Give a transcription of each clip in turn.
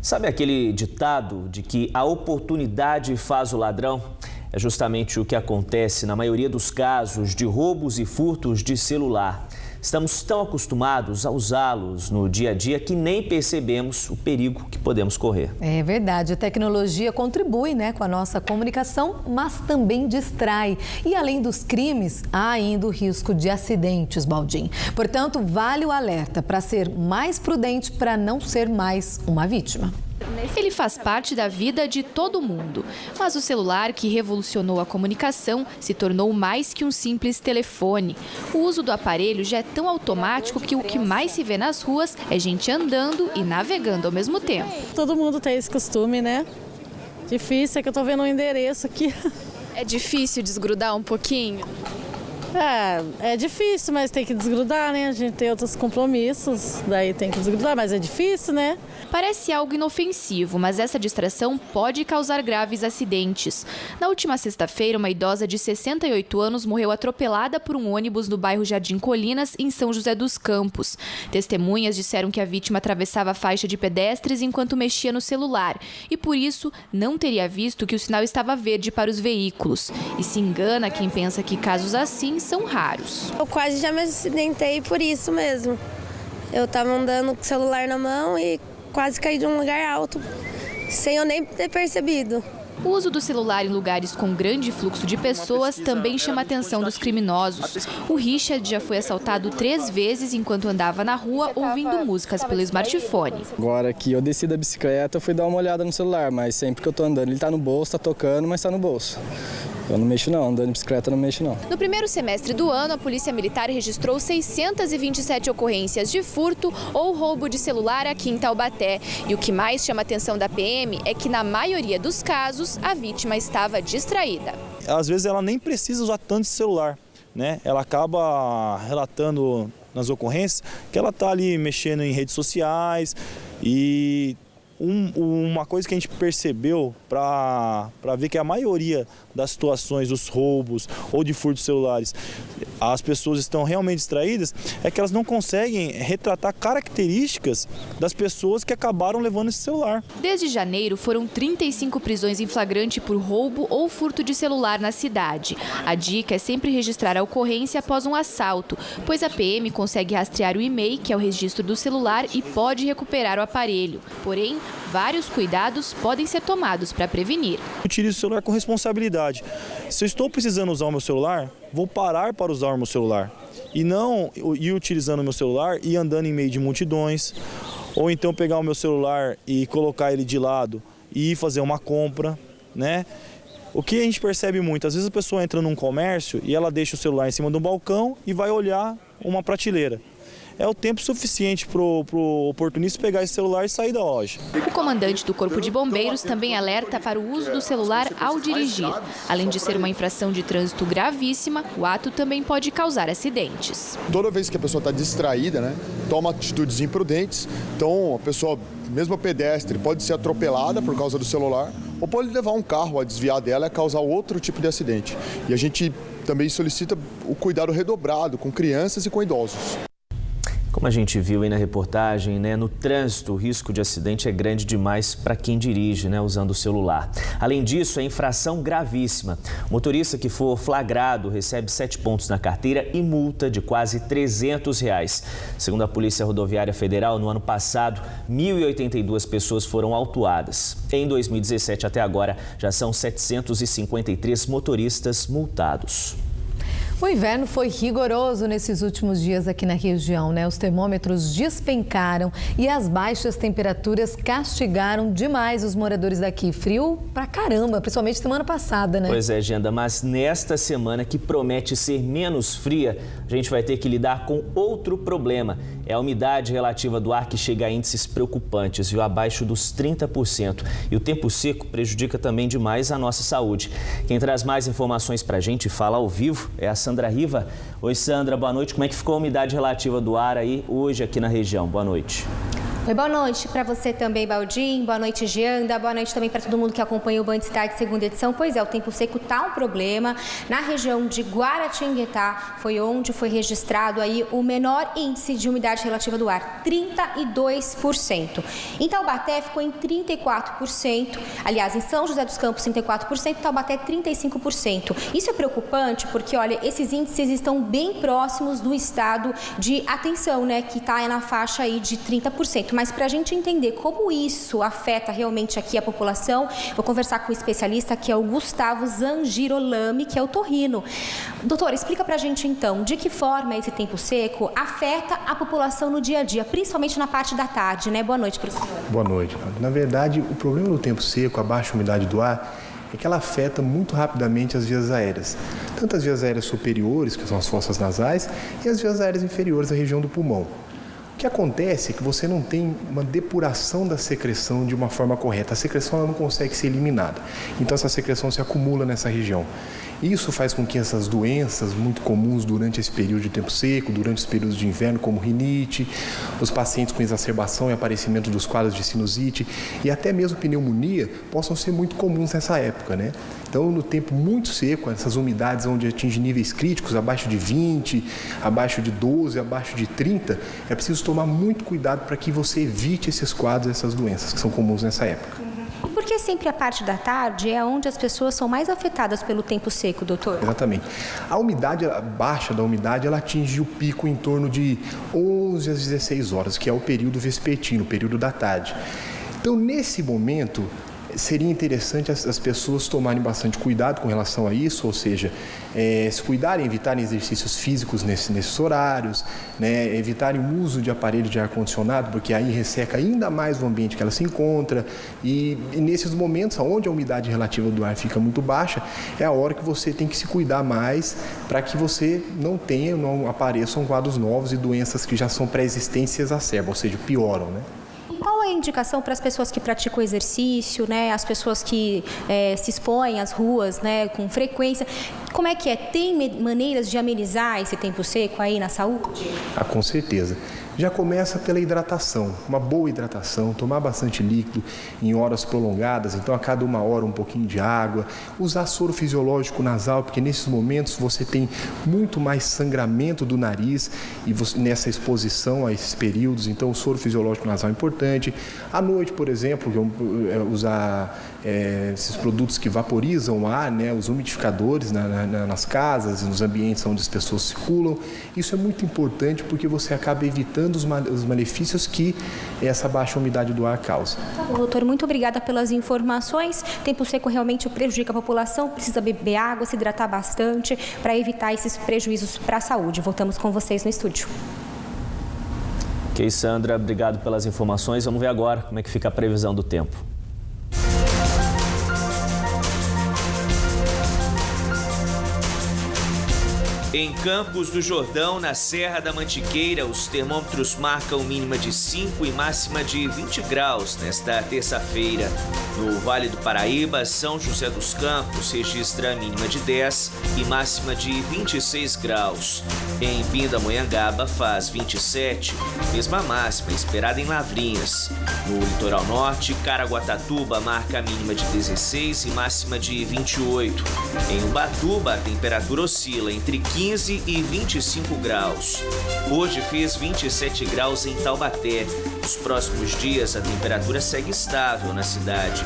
Sabe aquele ditado de que a oportunidade faz o ladrão? É justamente o que acontece na maioria dos casos de roubos e furtos de celular. Estamos tão acostumados a usá-los no dia a dia que nem percebemos o perigo que podemos correr. É verdade, a tecnologia contribui, com a nossa comunicação, mas também distrai. E além dos crimes, há ainda o risco de acidentes, Baldin. Portanto, vale o alerta para ser mais prudente para não ser mais uma vítima. Ele faz parte da vida de todo mundo, mas o celular que revolucionou a comunicação se tornou mais que um simples telefone. O uso do aparelho já é tão automático que o que mais se vê nas ruas é gente andando e navegando ao mesmo tempo. Todo mundo tem esse costume, né? Difícil, é que eu tô vendo um endereço aqui. É difícil desgrudar um pouquinho? É difícil, mas tem que desgrudar, né? A gente tem outros compromissos, daí tem que desgrudar, mas é difícil, né? Parece algo inofensivo, mas essa distração pode causar graves acidentes. Na última sexta-feira, uma idosa de 68 anos morreu atropelada por um ônibus no bairro Jardim Colinas, em São José dos Campos. Testemunhas disseram que a vítima atravessava a faixa de pedestres enquanto mexia no celular e, por isso, não teria visto que o sinal estava verde para os veículos. E se engana quem pensa que casos assim são raros. Eu quase já me acidentei por isso mesmo. Eu estava andando com o celular na mão e quase caí de um lugar alto, sem eu nem ter percebido. O uso do celular em lugares com grande fluxo de pessoas também chama a atenção dos criminosos. O Richard já foi assaltado 3 vezes enquanto andava na rua ouvindo músicas pelo smartphone. Agora que eu desci da bicicleta, eu fui dar uma olhada no celular, mas sempre que eu tô andando, ele tá no bolso, tá tocando, mas tá no bolso. Eu não mexo não, andando de bicicleta eu não mexo não. No primeiro semestre do ano, a Polícia Militar registrou 627 ocorrências de furto ou roubo de celular aqui em Taubaté. E o que mais chama a atenção da PM é que, na maioria dos casos, a vítima estava distraída. Às vezes ela nem precisa usar tanto celular, né? Ela acaba relatando nas ocorrências que ela está ali mexendo em redes sociais e uma coisa que a gente percebeu para ver que a maioria das situações dos roubos ou de furtos celulares, as pessoas estão realmente distraídas, é que elas não conseguem retratar características das pessoas que acabaram levando esse celular. Desde janeiro, foram 35 prisões em flagrante por roubo ou furto de celular na cidade. A dica é sempre registrar a ocorrência após um assalto, pois a PM consegue rastrear o e-mail, que é o registro do celular, e pode recuperar o aparelho. Porém, vários cuidados podem ser tomados para prevenir. Utilize o celular com responsabilidade. Se eu estou precisando usar o meu celular, vou parar para usar o meu celular. E não ir utilizando o meu celular e andando em meio de multidões. Ou então pegar o meu celular e colocar ele de lado e ir fazer uma compra, né? O que a gente percebe muito, às vezes a pessoa entra num comércio e ela deixa o celular em cima do balcão e vai olhar uma prateleira. É o tempo suficiente para o oportunista pegar esse celular e sair da loja. O comandante do Corpo de Bombeiros também alerta para o uso do celular ao dirigir. Além de ser uma infração de trânsito gravíssima, o ato também pode causar acidentes. Toda vez que a pessoa está distraída, toma atitudes imprudentes, então a pessoa, mesmo a pedestre, pode ser atropelada por causa do celular ou pode levar um carro a desviar dela e causar outro tipo de acidente. E a gente também solicita o cuidado redobrado com crianças e com idosos. Como a gente viu aí na reportagem, no trânsito o risco de acidente é grande demais para quem dirige, usando o celular. Além disso, é infração gravíssima. O motorista que for flagrado recebe 7 pontos na carteira e multa de quase R$300. Segundo a Polícia Rodoviária Federal, no ano passado, 1.082 pessoas foram autuadas. Em 2017 até agora, já são 753 motoristas multados. O inverno foi rigoroso nesses últimos dias aqui na região, Os termômetros despencaram e as baixas temperaturas castigaram demais os moradores daqui. Frio pra caramba, principalmente semana passada, Pois é, Genda, mas nesta semana que promete ser menos fria, a gente vai ter que lidar com outro problema. É a umidade relativa do ar que chega a índices preocupantes, viu? Abaixo dos 30%. E o tempo seco prejudica também demais a nossa saúde. Quem traz mais informações pra gente e fala ao vivo é a Sandra Riva. Oi, Sandra, boa noite. Como é que ficou a umidade relativa do ar aí hoje aqui na região? Boa noite. Oi, boa noite para você também, Baldin. Boa noite, Gianda. Boa noite também para todo mundo que acompanha o Band Cidade segunda edição. Pois é, o tempo seco tá um problema. Na região de Guaratinguetá foi onde foi registrado aí o menor índice de umidade relativa do ar, 32%. Em Taubaté ficou em 34%. Aliás, em São José dos Campos, 34%, Taubaté 35%. Isso é preocupante porque, olha, esses índices estão bem próximos do estado de atenção, né, que está na faixa aí de 30%. Mas para a gente entender como isso afeta realmente aqui a população, vou conversar com o especialista que é o Gustavo Zangirolami, que é o otorrino. Doutor, explica para a gente então, de que forma esse tempo seco afeta a população no dia a dia, principalmente na parte da tarde, né? Boa noite, professor. Boa noite. Na verdade, o problema do tempo seco, a baixa umidade do ar, é que ela afeta muito rapidamente as vias aéreas. Tanto as vias aéreas superiores, que são as fossas nasais, e as vias aéreas inferiores, a região do pulmão. O que acontece é que você não tem uma depuração da secreção de uma forma correta. A secreção ela não consegue ser eliminada. Então essa secreção se acumula nessa região. Isso faz com que essas doenças muito comuns durante esse período de tempo seco, durante os períodos de inverno, como rinite, os pacientes com exacerbação e aparecimento dos quadros de sinusite e até mesmo pneumonia possam ser muito comuns nessa época, né? Então, no tempo muito seco, essas umidades onde atinge níveis críticos, abaixo de 20, abaixo de 12, abaixo de 30, é preciso tomar muito cuidado para que você evite esses quadros, essas doenças que são comuns nessa época. Por que sempre a parte da tarde é onde as pessoas são mais afetadas pelo tempo seco, doutor? Exatamente. A umidade, a baixa da umidade, ela atinge o pico em torno de 11 às 16 horas, que é o período vespertino, o período da tarde. Então, nesse momento, seria interessante as pessoas tomarem bastante cuidado com relação a isso, ou seja, se cuidarem, evitarem exercícios físicos nesses horários, né, evitarem o uso de aparelhos de ar-condicionado, porque aí resseca ainda mais o ambiente que ela se encontra e nesses momentos onde a umidade relativa do ar fica muito baixa, é a hora que você tem que se cuidar mais para que você não apareçam quadros novos e doenças que já são pré-existentes se exacerbam, ou seja, pioram, né? Qual é a indicação para as pessoas que praticam exercício, né? As pessoas que se expõem às ruas, né, com frequência? Como é que é? Tem maneiras de amenizar esse tempo seco aí na saúde? Ah, com certeza. Já começa pela hidratação, uma boa hidratação, tomar bastante líquido em horas prolongadas, então a cada 1 hora um pouquinho de água, usar soro fisiológico nasal, porque nesses momentos você tem muito mais sangramento do nariz e nessa exposição a esses períodos, então o soro fisiológico nasal é importante. À noite, por exemplo, usar esses produtos que vaporizam o ar, né, os umidificadores nas casas e nos ambientes onde as pessoas circulam. Isso é muito importante porque você acaba evitando os malefícios que essa baixa umidade do ar causa. Tá bom, doutor, muito obrigada pelas informações. Tempo seco realmente prejudica a população, precisa beber água, se hidratar bastante para evitar esses prejuízos para a saúde. Voltamos com vocês no estúdio. Ok, Sandra, obrigado pelas informações. Vamos ver agora como é que fica a previsão do tempo. Em Campos do Jordão, na Serra da Mantiqueira, os termômetros marcam mínima de 5 e máxima de 20 graus nesta terça-feira. No Vale do Paraíba, São José dos Campos registra mínima de 10 e máxima de 26 graus. Em Pindamonhangaba faz 27, mesma máxima esperada em Lavrinhas. No litoral norte, Caraguatatuba marca a mínima de 16 e máxima de 28. Em Ubatuba, a temperatura oscila entre 15 e 25 graus. Hoje fez 27 graus em Taubaté. Nos próximos dias, a temperatura segue estável na cidade.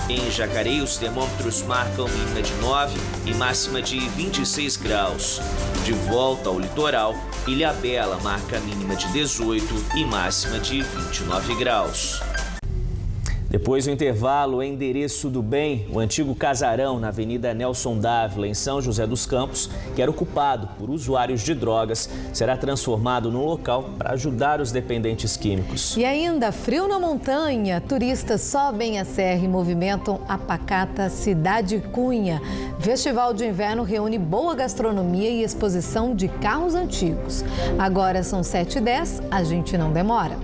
Em Jacareí, os termômetros marcam mínima de 9 e máxima de 26 graus. De volta ao litoral, Ilhabela marca mínima de 18 e máxima de 29 graus. Depois do intervalo, Endereço do Bem, o antigo casarão na Avenida Nelson Dávila, em São José dos Campos, que era ocupado por usuários de drogas, será transformado num local para ajudar os dependentes químicos. E ainda, frio na montanha, turistas sobem a serra e movimentam a pacata Cidade Cunha. Festival de inverno reúne boa gastronomia e exposição de carros antigos. Agora são 7h10, a gente não demora.